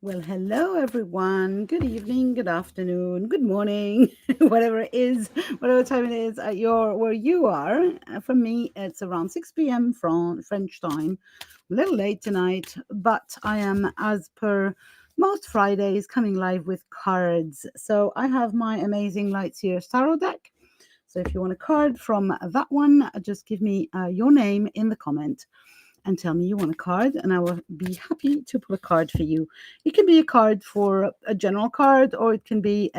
Well, hello everyone. Good evening, good afternoon, good morning, whatever it is, whatever time it is at your where you are. For me, it's around 6 p.m. from French time. A little late tonight, but I am, as per most Fridays, coming live with cards. So I have my amazing Lights Here tarot deck. So if you want a card from that one, just give me your name in the comment and tell me you want a card, and I will be happy to pull a card for you. It can be a card for a general card, or it can be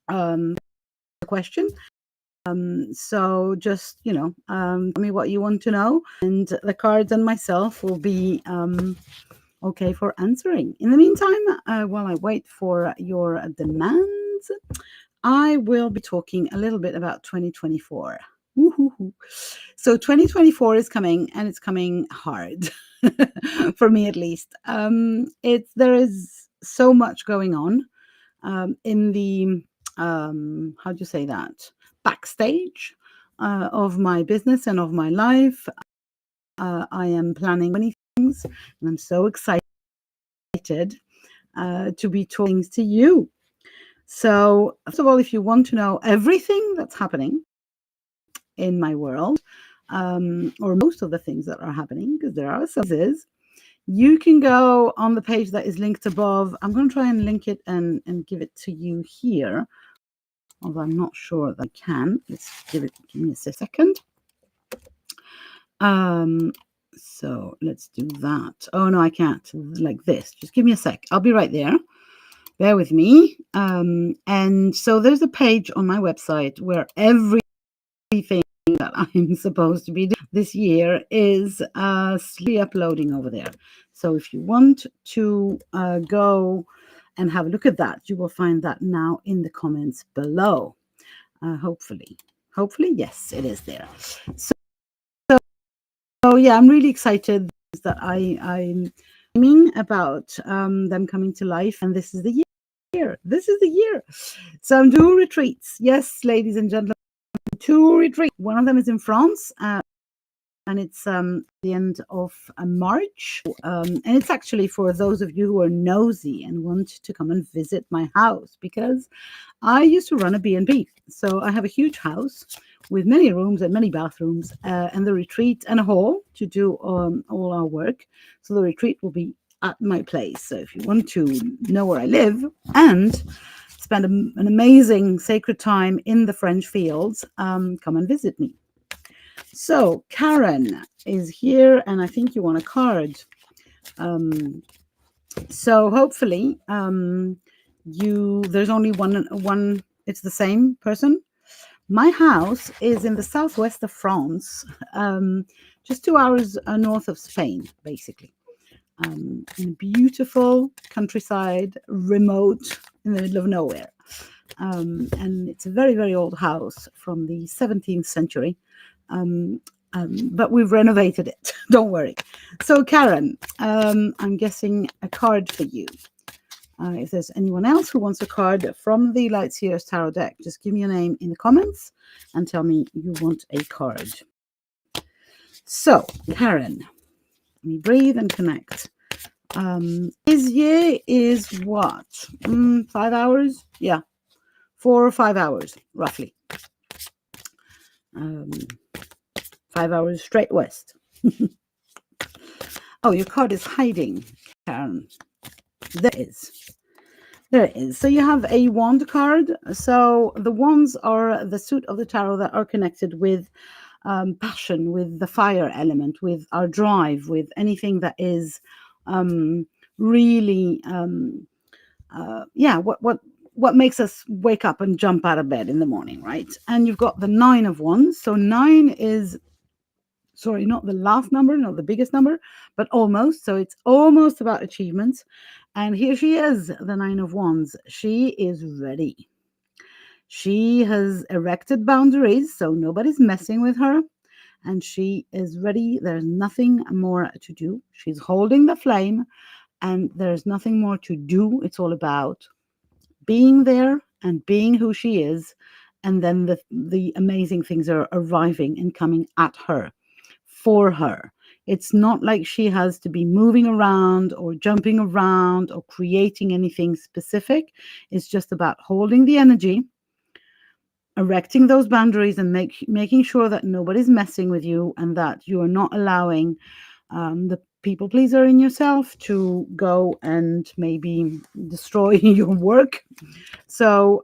um, a question. So just tell me what you want to know, and the cards and myself will be okay for answering. In the meantime, while I wait for your demands, I will be talking a little bit about 2024. Woo-hoo-hoo. So 2024 is coming, and it's coming hard for me at least. There is so much going on in the how do you say that, backstage of my business and of my life. I am planning many things, and I'm so excited to be talking to you. So, first of all, if you want to know everything that's happening in my world, or most of the things that are happening, because there are some things, you can go on the page that is linked above. I'm going to try and link it and give it to you here, although I'm not sure that I can. Give me a second. So let's do that. Oh no, I can't. Like this. Just give me a sec. I'll be right there. Bear with me. And so there's a page on my website where everything that I'm supposed to be doing this year is slowly uploading over there. So if you want to go and have a look at that, you will find that now in the comments below. Hopefully, yes, it is there. So yeah, I'm really excited that I'm dreaming about them coming to life, and this is the year. This is the year. So I'm doing retreats. Yes, ladies and gentlemen, 2 retreats. One of them is in France, and it's the end of March. And it's actually for those of you who are nosy and want to come and visit my house, because I used to run a B&B. So I have a huge house with many rooms and many bathrooms, and the retreat and a hall to do all our work. So the retreat will be at my place. So if you want to know where I live and spend an amazing sacred time in the French fields, come and visit me. So Karen is here, and I think you want a card. So hopefully, there's only one. It's the same person. My house is in the southwest of France, just 2 hours north of Spain, basically. In a beautiful countryside, remote, in the middle of nowhere. And it's a very, very old house from the 17th century. But we've renovated it. Don't worry. So, Karen, I'm guessing a card for you. If there's anyone else who wants a card from the Lights Here Tarot deck, just give me your name in the comments and tell me you want a card. So, Karen, let me breathe and connect. This year is what? 5 hours? Yeah, 4 or 5 hours, roughly. 5 hours straight west. Oh, your card is hiding, Karen. There it is. So you have a wand card. So the wands are the suit of the tarot that are connected with passion, with the fire element, with our drive, with anything that is really, what makes us wake up and jump out of bed in the morning, right? And you've got the 9 of wands. So 9 is, sorry, not the last number, not the biggest number, but almost. So it's almost about achievements. And here she is, the 9 of wands. She is ready. She has erected boundaries, so nobody's messing with her. And she is ready. There's nothing more to do. She's holding the flame, and there's nothing more to do. It's all about being there and being who she is. And then the amazing things are arriving and coming at her, for her. It's not like she has to be moving around or jumping around or creating anything specific. It's just about holding the energy, erecting those boundaries, and making sure that nobody's messing with you and that you are not allowing the people pleaser in yourself to go and maybe destroy your work. So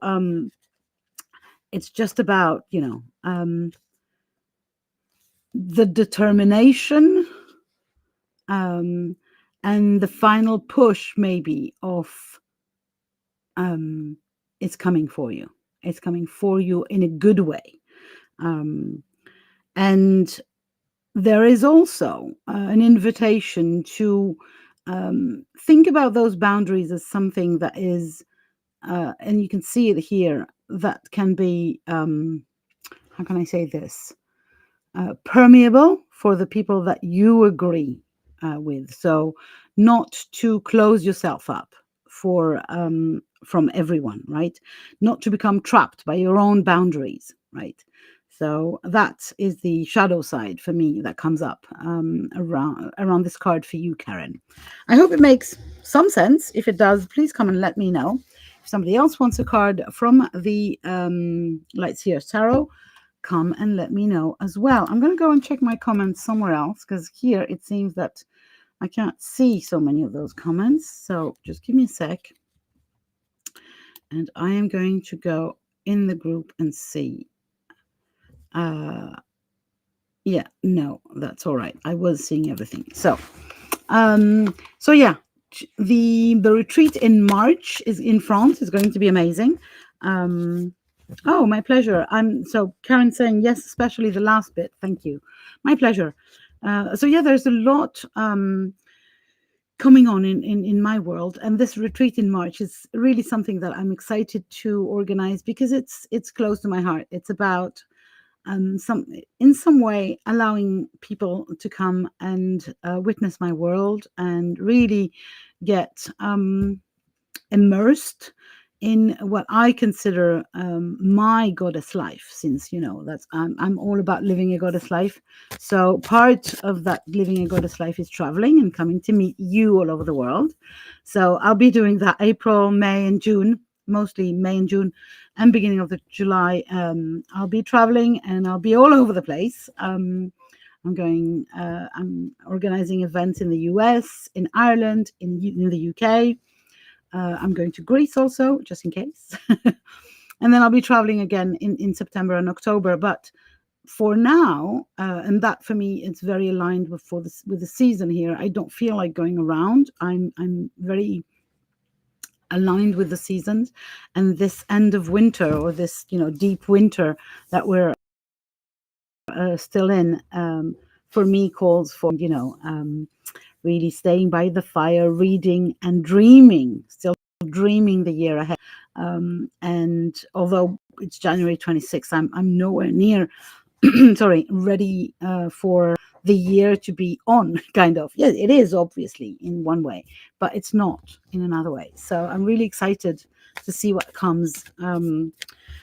it's just about, the determination and the final push maybe of it's coming for you. It's coming for you in a good way. And there is also an invitation to think about those boundaries as something that is, and you can see it here, that can be, how can I say this, permeable for the people that you agree with. So not to close yourself up for from everyone, right? Not to become trapped by your own boundaries, right? So that is the shadow side for me that comes up around this card for you, Karen. I hope it makes some sense. If it does, please come and let me know. If somebody else wants a card from the Light Seers Tarot, come and let me know as well. I'm going to go and check my comments somewhere else, because here it seems that I can't see so many of those comments. So just give me a sec. And I am going to go in the group and see. Yeah, no, that's all right. I was seeing everything. So yeah, the retreat in March is in France is going to be amazing. Oh, my pleasure. So Karen saying yes, especially the last bit. Thank you. My pleasure. So yeah, there's a lot coming on in my world, and this retreat in March is really something that I'm excited to organize, because it's close to my heart. It's about in some way allowing people to come and witness my world and really get immersed in what I consider my goddess life, since that's I'm all about living a goddess life. So part of that living a goddess life is traveling and coming to meet you all over the world. So I'll be doing that April, May, and June, mostly May and June, and beginning of the July. I'll be traveling and I'll be all over the place. I'm organizing events in the US, in Ireland, in the UK. I'm going to Greece also, just in case. And then I'll be traveling again in September and October. But for now, and that for me, it's very aligned with the season here. I don't feel like going around. I'm very aligned with the seasons, and this end of winter, or this deep winter that we're still in, for me calls for really staying by the fire, reading and dreaming, still dreaming the year ahead. And although it's January 26th, I'm nowhere near ready for the year to be on, kind of. Yeah, it is obviously in one way, but it's not in another way. So I'm really excited to see what comes. And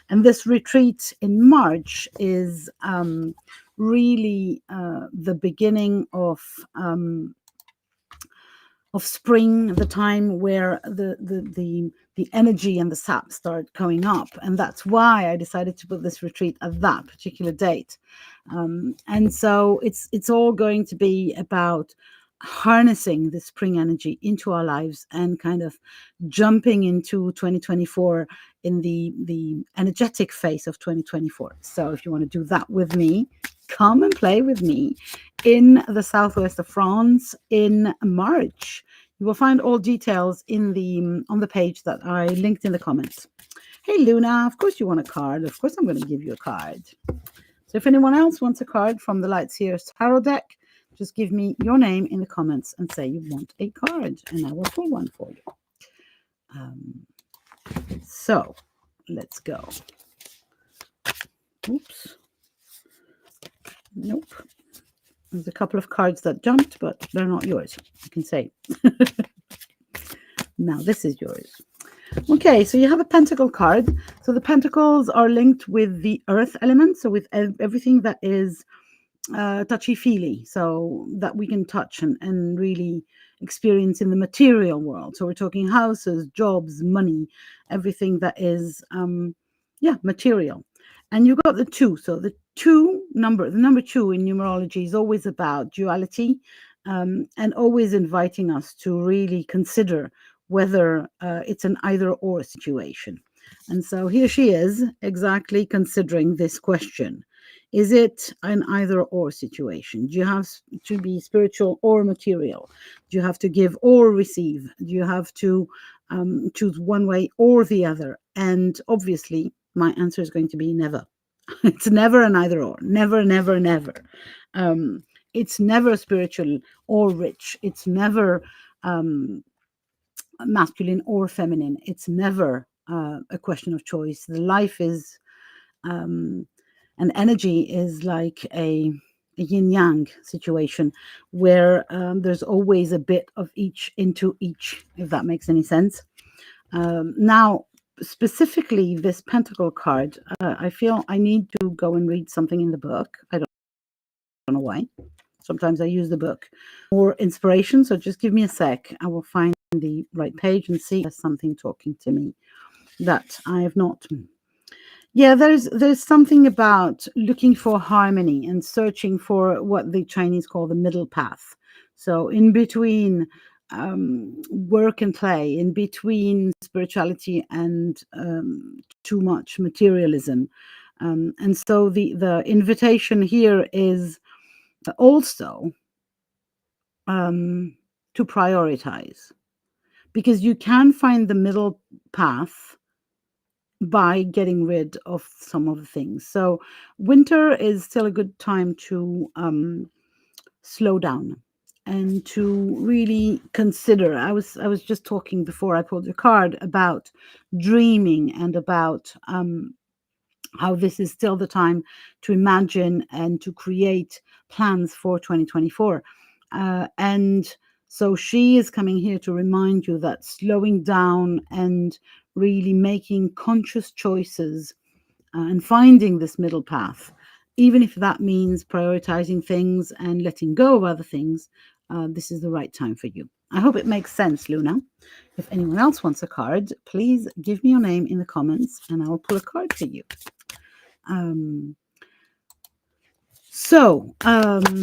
this retreat in March is really the beginning of spring, the time where the energy and the sap start coming up, and that's why I decided to put this retreat at that particular date. And so it's all going to be about harnessing the spring energy into our lives and kind of jumping into 2024 in the energetic phase of 2024. So if you want to do that with me, come and play with me in the southwest of France in March. You will find all details on the page that I linked in the comments. Hey Luna, of course you want a card. Of course I'm going to give you a card. So if anyone else wants a card from the Light Seers Tarot deck, just give me your name in the comments and say you want a card, and I will pull one for you. So let's go. Oops. Nope. There's a couple of cards that jumped, but they're not yours, you can say. Now this is yours. Okay, so you have a pentacle card. So the pentacles are linked with the earth element, so with everything that is touchy-feely, so that we can touch and really experience in the material world. So we're talking houses, jobs, money, everything that is material. And you've got the two. So the number two in numerology is always about duality, and always inviting us to really consider whether it's an either or situation. And so here she is, exactly considering this question. Is it an either or situation? Do you have to be spiritual or material? Do you have to give or receive? Do you have to choose one way or the other? And obviously, my answer is going to be never. It's never an either or. Never, never, never. Um, it's never spiritual or rich. It's never masculine or feminine. It's never a question of choice. The life is and energy is like a yin yang situation where there's always a bit of each into each, if that makes any sense. Now, specifically, this pentacle card, I feel I need to go and read something in the book. I don't know why. Sometimes I use the book for inspiration. So just give me a sec. I will find the right page and see if there's something talking to me that I have not. Yeah, there's something about looking for harmony and searching for what the Chinese call the middle path. So in between work and play, in between spirituality and too much materialism. And so the invitation here is also to prioritize, because you can find the middle path by getting rid of some of the things. So winter is still a good time to slow down and to really consider. I was just talking before I pulled your card about dreaming and about how this is still the time to imagine and to create plans for 2024. And so she is coming here to remind you that slowing down and really making conscious choices and finding this middle path, even if that means prioritizing things and letting go of other things, this is the right time for you. I hope it makes sense, Luna. If anyone else wants a card, please give me your name in the comments and I will pull a card for you.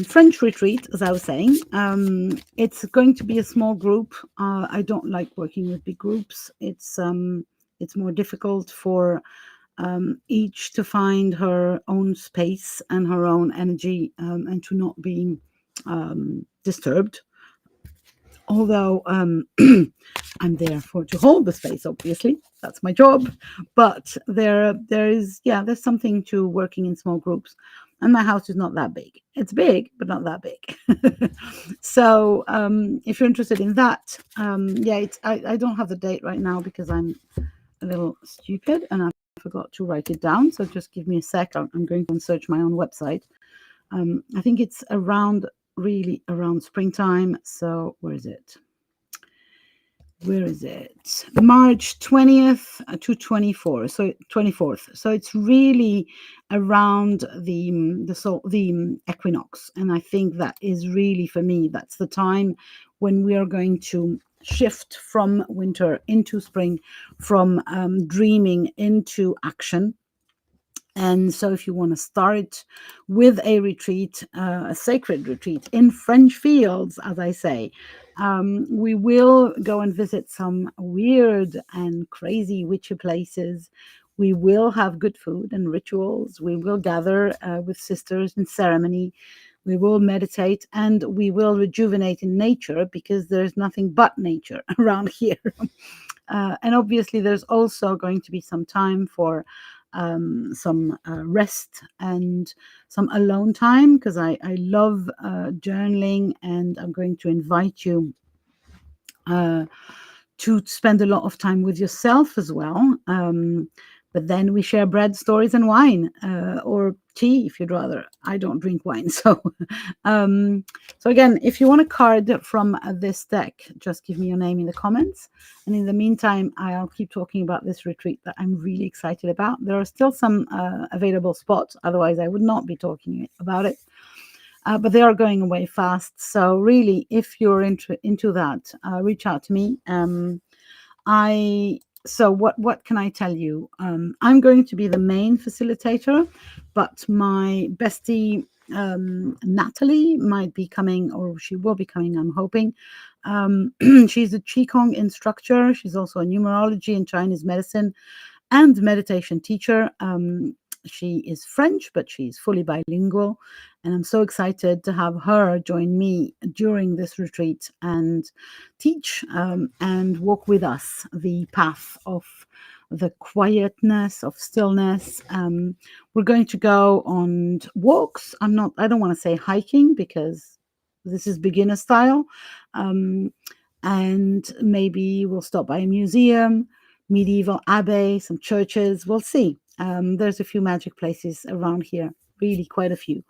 French retreat, as I was saying, it's going to be a small group. I don't like working with big groups. It's more difficult for each to find her own space and her own energy, and to not be disturbed. Although I'm there to hold the space, obviously that's my job. But there's something to working in small groups, and my house is not that big. It's big, but not that big. So if you're interested in that, I don't have the date right now because I'm a little stupid and I forgot to write it down. So just give me a sec. I'm going to search my own website. I think it's around springtime. So where is it? March 20th to 24th. So 24th. So it's really around the equinox. And I think that is really, for me, that's the time when we are going to shift from winter into spring, from dreaming into action. And so if you want to start with a retreat, a sacred retreat in French fields, as I say, we will go and visit some weird and crazy witchy places. We will have good food and rituals. We will gather with sisters in ceremony. We will meditate and we will rejuvenate in nature, because there's nothing but nature around here. And obviously, there's also going to be some time for some rest and some alone time, because I love journaling, and I'm going to invite you to spend a lot of time with yourself as well. But then we share bread, stories, and wine, or tea if you'd rather. I don't drink wine. So again, if you want a card from this deck, just give me your name in the comments. And in the meantime, I'll keep talking about this retreat that I'm really excited about. There are still some available spots. Otherwise, I would not be talking about it. but they are going away fast. So really, if you're into that, reach out to me. I so what can I tell you? I'm going to be the main facilitator, but my bestie Natalie might be coming, or she will be coming, I'm hoping. She's a Qigong instructor. She's also a numerology and Chinese medicine and meditation teacher. She is French, but she's fully bilingual. And I'm so excited to have her join me during this retreat and teach and walk with us the path of the quietness, of stillness. We're going to go on walks. I don't want to say hiking because this is beginner style. And maybe we'll stop by a museum, medieval abbey, some churches. We'll see. There's a few magic places around here, really quite a few.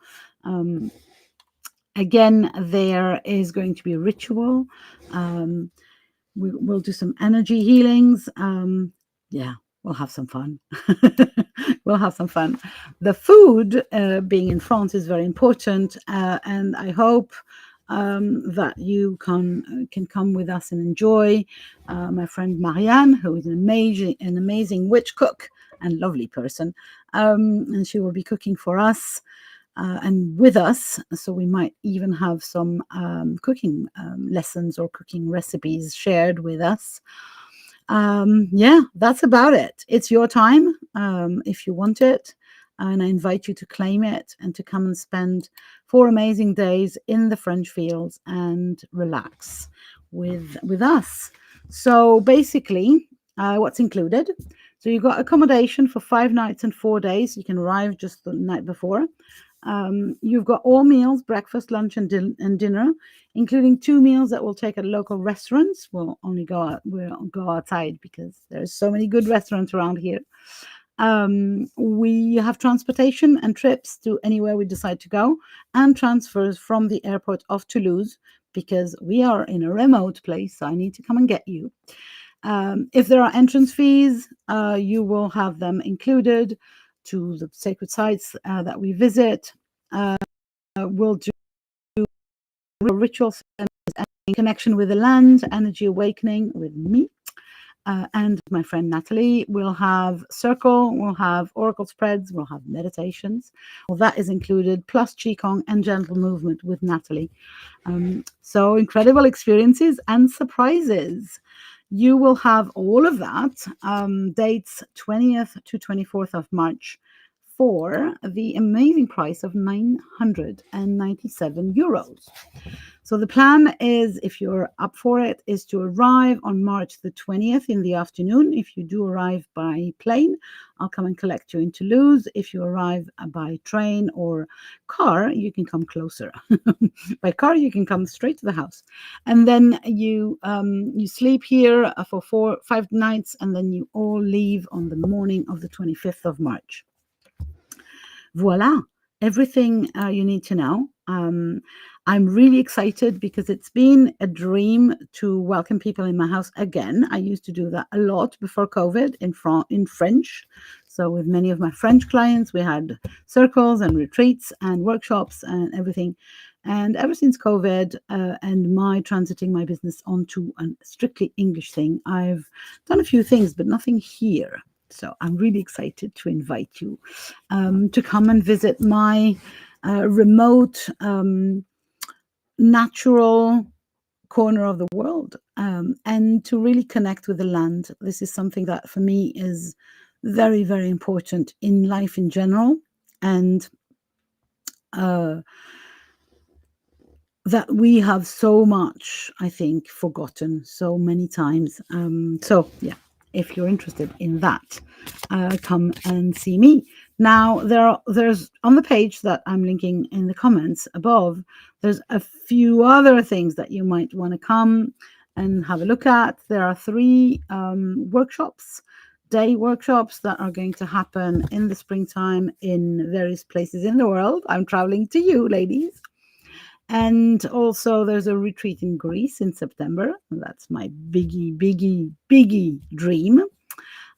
Again, there is going to be a ritual. We'll do some energy healings. Yeah, we'll have some fun. We'll have some fun. The food, being in France, is very important, and I hope that you can come with us and enjoy. My friend Marianne, who is an amazing witch cook and lovely person, and she will be cooking for us and with us. So we might even have some cooking lessons or cooking recipes shared with us. Yeah, that's about it. It's your time if you want it. And I invite you to claim it and to come and spend 4 amazing days in the French fields and relax with us. So basically, what's included? So you've got accommodation for 5 nights and 4 days. You can arrive just the night before. You've got all meals, breakfast, lunch, and dinner, including 2 meals that we'll take at local restaurants. We'll go outside because there's so many good restaurants around here. We have transportation and trips to anywhere we decide to go, and transfers from the airport of Toulouse because we are in a remote place. So I need to come and get you. If there are entrance fees, you will have them included to the sacred sites that we visit. We'll do ritual in connection with the land, energy awakening with me and my friend Natalie. We'll have circle, we'll have oracle spreads, we'll have meditations. Well, that is included, plus Qigong and gentle movement with Natalie. So incredible experiences and surprises. You will have all of that, dates 20th to 24th of March, for the amazing price of 997 euros. So the plan is, if you're up for it, is to arrive on March the 20th in the afternoon. If you do arrive by plane, I'll come and collect you in Toulouse. If you arrive by train or car, you can come closer. By car, you can come straight to the house. And then you sleep here for 5 nights, and then you all leave on the morning of the 25th of March. Voila, everything you need to know. I'm really excited because it's been a dream to welcome people in my house again. I used to do that a lot before COVID in French. So with many of my French clients, we had circles and retreats and workshops and everything. And ever since COVID and my transiting my business onto a strictly English thing, I've done a few things, but nothing here. So I'm really excited to invite you to come and visit my remote, natural corner of the world, and to really connect with the land. This is something that for me is very, very important in life in general, and that we have so much, I think, forgotten so many times. So yeah, if you're interested in that, come and see me. Now, there's on the page that I'm linking in the comments above, there's a few other things that you might want to come and have a look at. There are 3 day workshops that are going to happen in the springtime in various places in the world. I'm traveling to you, ladies. And also there's a retreat in Greece in September. That's my biggie dream.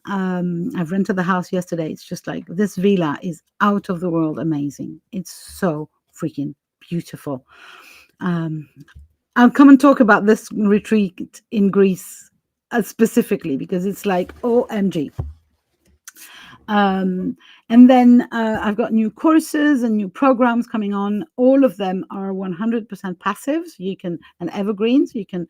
I've rented the house yesterday. It's just like, this villa is out of the world amazing. It's so freaking beautiful. I'll come and talk about this retreat in Greece specifically, because it's like OMG. And then I've got new courses and new programs coming on. All of them are 100% passive. So you can, and evergreen, so you can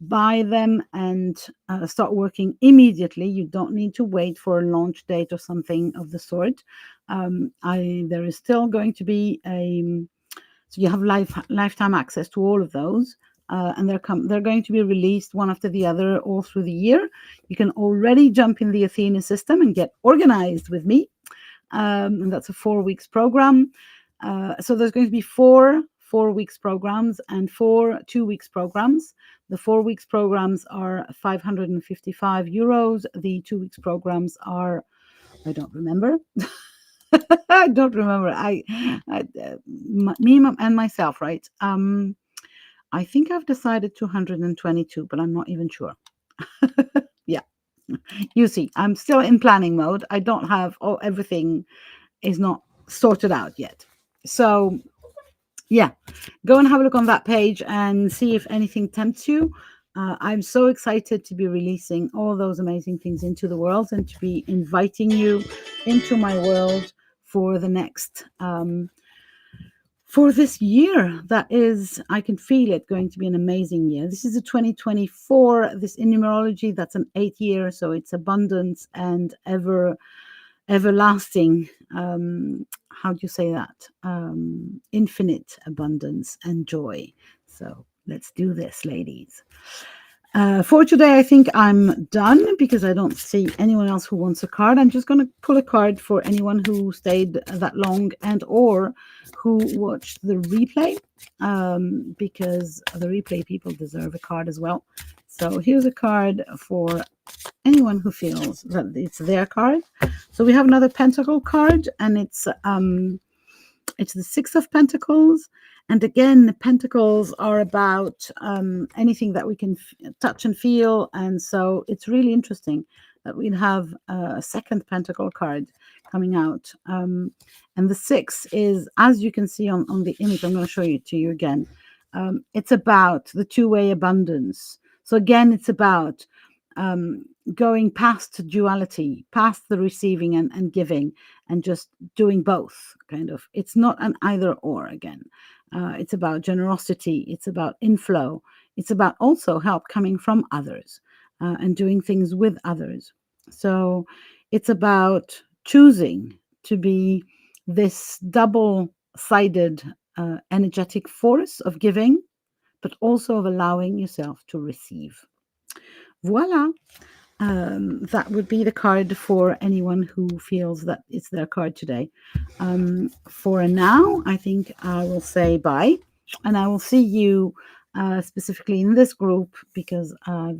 buy them and start working immediately. You don't need to wait for a launch date or something of the sort. There is still going to be so you have lifetime access to all of those. And they're going to be released one after the other all through the year. You can already jump in the Athena system and get organized with me. And that's a 4 weeks program. So there's going to be four 4 weeks programs and 4 2 weeks programs. The 4 weeks programs are 555 euros. The 2 weeks programs are, I don't remember. I don't remember. Me and myself, right? I think I've decided 222, but I'm not even sure. Yeah. You see, I'm still in planning mode. I don't have, everything is not sorted out yet. So yeah, go and have a look on that page and see if anything tempts you. I'm so excited to be releasing all those amazing things into the world and to be inviting you into my world for the next for this year. That is, I can feel it going to be an amazing year. This is a 2024. This in numerology, that's an 8 year, so it's abundance and everlasting. How do you say that? Infinite abundance and joy. So let's do this, ladies. For today, I think I'm done because I don't see anyone else who wants a card. I'm just going to pull a card for anyone who stayed that long and or who watched the replay, because the replay people deserve a card as well. So here's a card for anyone who feels that it's their card. So we have another Pentacle card, and it's the Six of Pentacles. And again, the Pentacles are about anything that we can touch and feel. And so it's really interesting that we'd have a second Pentacle card coming out. And the 6 is, as you can see on the image, I'm going to show it to you again. It's about the two-way abundance. So again, it's about going past duality, past the receiving and giving, and just doing both, kind of. It's not an either or again. It's about generosity. It's about inflow. It's about also help coming from others and doing things with others. So it's about choosing to be this double-sided energetic force of giving, but also of allowing yourself to receive. Voila. That would be the card for anyone who feels that it's their card today. For now, I think I will say bye, and I will see you specifically in this group, because I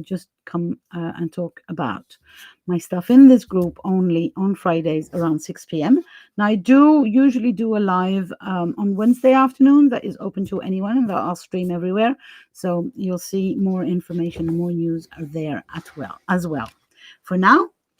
just come and talk about my stuff in this group only on Fridays around 6 p.m. Now, I do usually do a live on Wednesday afternoon that is open to anyone, and that I'll stream everywhere. So you'll see more information, more news there as well. For now,